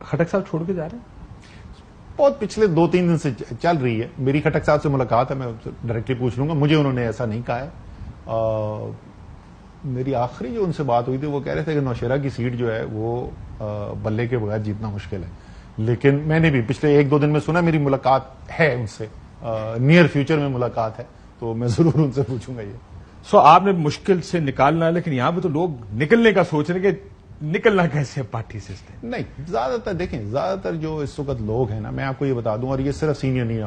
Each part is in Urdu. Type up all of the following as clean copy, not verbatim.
خٹک صاحب چھوڑ کے جا رہے ہیں؟ بہت پچھلے 2-3 دن سے چل رہی ہے. میری خٹک صاحب سے ملاقات ہے, میں ڈائریکٹلی پوچھ لوں گا. مجھے انہوں نے ایسا نہیں کہا ہے. میری آخری جو ان سے بات ہوئی تھی وہ کہہ رہے تھے کہ نوشہرہ کی سیٹ جو ہے وہ بلے کے بغیر جیتنا مشکل ہے. لیکن میں نے بھی پچھلے 1-2 دن میں سنا میری ملاقات ہے ان سے, نیئر فیوچر میں ملاقات ہے, تو میں ضرور ان سے پوچھوں گا. یہ آپ نے مشکل سے نکالنا ہے, لیکن یہاں پہ تو لوگ نکلنے کا سوچ رہے ہیں کہ نکلنا کیسے پارٹی سے. نہیں, زیادہ تر دیکھیں, زیادہ تر جو اس وقت لوگ ہیں نا, میں آپ کو یہ بتا دوں, اور یہ صرف سینئر نہیں,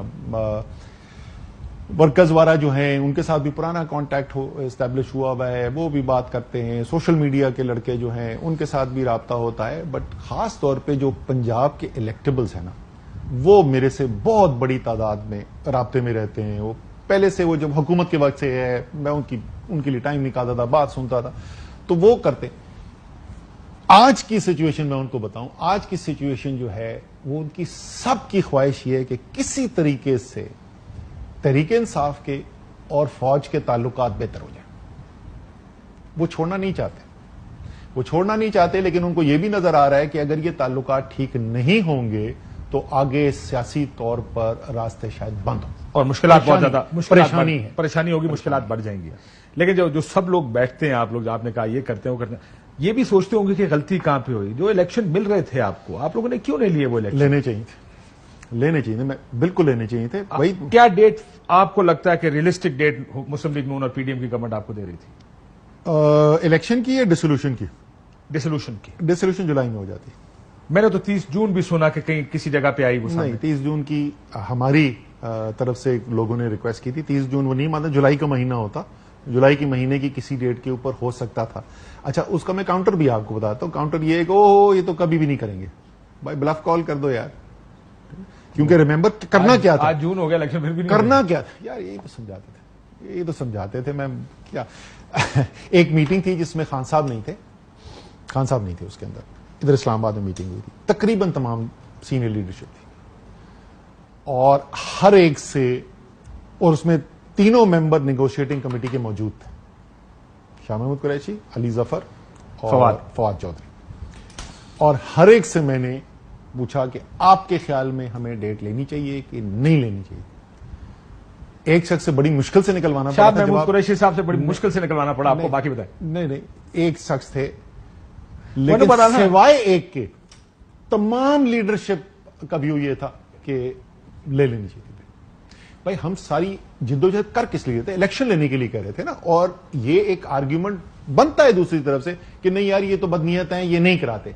ورکرز وغیرہ جو ہیں ان کے ساتھ بھی پرانا کانٹیکٹ اسٹیبلش ہوا ہے, وہ بھی بات کرتے ہیں. سوشل میڈیا کے لڑکے جو ہیں ان کے ساتھ بھی رابطہ ہوتا ہے. بٹ خاص طور پہ جو پنجاب کے الیکٹیبلز ہیں نا, وہ میرے سے بہت بڑی تعداد میں رابطے میں رہتے ہیں. وہ پہلے سے, وہ جب حکومت کے وقت سے ہے, میں ان کے لیے ٹائم نکالتا تھا, بات سنتا تھا, تو وہ کرتے. آج کی سچویشن میں ان کو بتاؤں, آج کی سچویشن جو ہے وہ ان کی سب کی خواہش یہ ہے کہ کسی طریقے سے تحریک انصاف کے اور فوج کے تعلقات بہتر ہو جائیں. وہ چھوڑنا نہیں چاہتے, لیکن ان کو یہ بھی نظر آ رہا ہے کہ اگر یہ تعلقات ٹھیک نہیں ہوں گے تو آگے سیاسی طور پر راستے شاید بند ہوں اور مشکلات بہت زیادہ پریشانی ہوگی, مشکلات بڑھ جائیں گی. لیکن جو سب لوگ بیٹھتے ہیں, آپ لوگ آپ نے کہا یہ کرتے ہیں وہ کرتے ہیں, یہ بھی سوچتے ہوں گے کہ غلطی کہاں پہ ہوئی. جو الیکشن مل رہے تھے آپ کو, آپ لوگوں نے کیوں نہیں لیے وہ الیکشن؟ لینے چاہیے تھے, میں بالکل لینے چاہیے تھے. کیا ڈیٹ آپ کو لگتا ہے کہ ریئلسٹک ڈیٹ مسلم لیگ نون اور پی ڈی ایم کی گورنمنٹ آپ کو دے رہی تھی؟ الیکشن کی یا ڈیسولوشن کی؟ ڈیسولوشن جولائی میں ہو جاتی. میں نے تو 30 جون بھی سنا کہ کہیں کسی جگہ پہ آئی. وہ نہیں, 30 جون کی ہماری طرف سے لوگوں نے ریکویسٹ کی تھی. 30 جون وہ نہیں مانتا, جولائی کا مہینہ ہوتا, جولائی کے مہینے کی کسی ڈیٹ کے اوپر ہو سکتا تھا. اچھا, اس کا میں کاؤنٹر بھی آپ کو بتاتا ہوں. کاؤنٹر یہ ہے کہ یہ تو کبھی بھی نہیں کریں گے. بھائی بلف کال کر دو یار, کیونکہ ریمبر کرنا کیا تھا, آج جون ہو گیا, الیکشن پھر بھی کرنا کیا تھا یار, یہی تو سمجھاتے تھے. میں کیا ایک میٹنگ تھی جس میں خان صاحب نہیں تھے, اس کے اندر ادھر اسلام آباد میں میٹنگ ہوئی تھی, تقریباً تمام سینئر لیڈرشپ تھی, اور ہر ایک سے, اور اس میں 3 ممبر نیگوشیٹنگ کمیٹی کے موجود تھے, شاہ محمود قریشی, علی ظفر اور فواد چودھری. اور ہر ایک سے میں نے پوچھا کہ آپ کے خیال میں ہمیں ڈیٹ لینی چاہیے کہ نہیں لینی چاہیے. ایک شخص سے بڑی مشکل سے نکلوانا پڑا. شاہ محمود قریشی صاحب سے بڑی مشکل سے نکلوانا پڑا آپ کو, باقی بتائیں. نہیں, ایک شخص تھے, لیکن سوائے ایک کے تمام لیڈرشپ کا ویو یہ تھا کہ لے لینی چاہیے. بھائی ہم ساری جدوجہد کر کس لیے تھے؟ الیکشن لینے کے لیے کہہ رہے تھے نا. اور یہ ایک آرگیومنٹ بنتا ہے دوسری طرف سے کہ نہیں یار یہ تو بدنیت ہیں, یہ نہیں کراتے.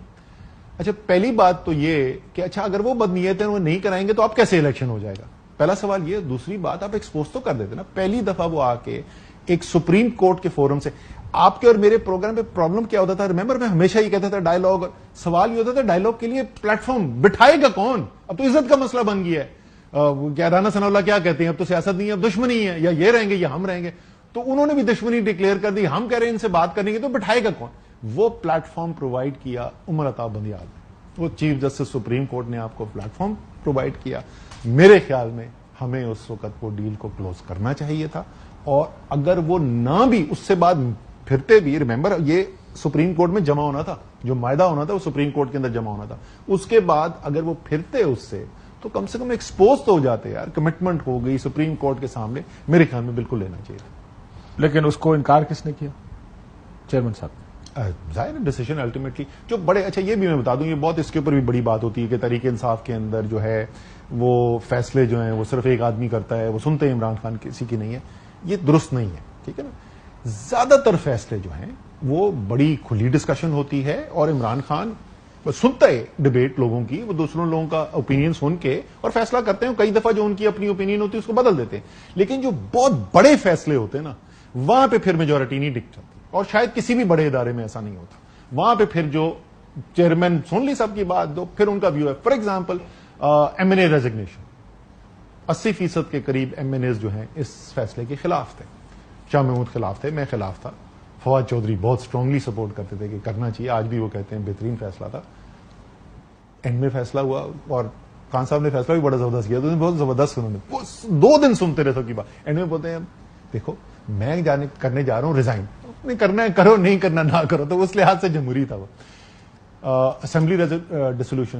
اچھا, پہلی بات تو یہ کہ اچھا اگر وہ بدنیت ہیں وہ نہیں کرائیں گے تو اب کیسے الیکشن ہو جائے گا؟ پہلا سوال یہ. دوسری بات, آپ ایکسپوز تو کر دیتے نا. پہلی دفعہ وہ آ کے ایک سپریم کورٹ کے فورم سے, آپ کے اور میرے پروگرام پہ پرابلم کیا ہوتا تھا, ریمبر میں ہمیشہ یہ کہتا تھا ڈائلاگ, سوال یہ ہوتا تھا ڈائلاگ کے لیے پلیٹ فارم بٹھائے گا کون؟ اب تو عزت کا مسئلہ بن گیا ہے. کیا رانا ثناء اللہ کیا کہتے ہیں, اب تو سیاست نہیں ہے, اب دشمنی ہے, یا یہ رہیں گے یا ہم رہیں گے. تو انہوں نے بھی دشمنی ڈکلیئر کر دی. ہم کہہ رہے ہیں ان سے بات کریں گے تو بٹھائے گا کون؟ وہ پلیٹ فارم پرووائڈ کیا عمر عطا بندیال, وہ چیف جسٹس سپریم کورٹ نے آپ کو پلیٹ فارم پرووائڈ کیا. میرے خیال میں ہمیں اس وقت وہ ڈیل کو کلوز کرنا چاہیے تھا. اور اگر وہ نہ بھی اس سے بعد پھرتے بھی, ریمبر یہ سپریم کورٹ میں جمع ہونا تھا, جو معاہدہ ہونا تھا وہ سپریم کورٹ کے اندر جمع ہونا تھا. اس کے بعد اگر وہ پھرتے اس سے تو کم سے کم ایکسپوز تو ہو جاتے یار, کمٹمنٹ ہو گئی سپریم کورٹ کے سامنے. میرے خیال میں بالکل لینا چاہیے تھا. لیکن اس کو انکار کس نے کیا؟ چیئرمین صاحب. ظاہر ڈیسیژن الٹیمیٹلی جو بڑے, اچھا یہ بھی میں بتا دوں, یہ بہت اس کے اوپر بھی بڑی بات ہوتی ہے کہ تحریک انصاف کے اندر جو ہے وہ فیصلے جو ہیں وہ صرف ایک آدمی کرتا ہے, وہ سنتے ہیں عمران خان کسی کی نہیں ہے. یہ درست نہیں ہے, ٹھیک ہے نا. زیادہ تر فیصلے جو ہیں وہ بڑی کھلی ڈسکشن ہوتی ہے, اور عمران خان سنتا ہے ڈبیٹ لوگوں کی, وہ دوسروں لوگوں کا اوپینین سن کے اور فیصلہ کرتے ہیں. کئی دفعہ جو ان کی اپنی اوپینین ہوتی ہے اس کو بدل دیتے ہیں. لیکن جو بہت بڑے فیصلے ہوتے ہیں نا, وہاں پہ پھر میجورٹی نہیں ٹک جاتی, اور شاید کسی بھی بڑے ادارے میں ایسا نہیں ہوتا. وہاں پہ پھر جو چیئرمین سن لی سب کی بات, دو پھر ان کا ویو ہے. For example M N A recognition, 80% کے قریب ایم این ایز جو ہیں اس فیصلے کے خلاف تھے. شاہ محمود خلاف تھے, میں خلاف تھا, فواد چودھری بہت اسٹرانگلی سپورٹ کرتے تھے کہ کرنا چاہیے. آج بھی وہ کہتے ہیں بہترین فیصلہ تھا. اینڈ میں فیصلہ ہوا, اور خان صاحب نے فیصلہ بھی بڑا زبردست کیا, بہت زبردست, انہوں نے 2 دن سنتے رہے سب کی بات. اینڈ میں بولتے ہیں دیکھو میں کرنے جا رہا ہوں ریزائن, نہیں کرنا ہے کرو, نہیں کرنا نہ کرو. تو اس لحاظ سے جمہوری تھا وہ. اسمبلی ڈیسولوشن,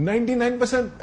99%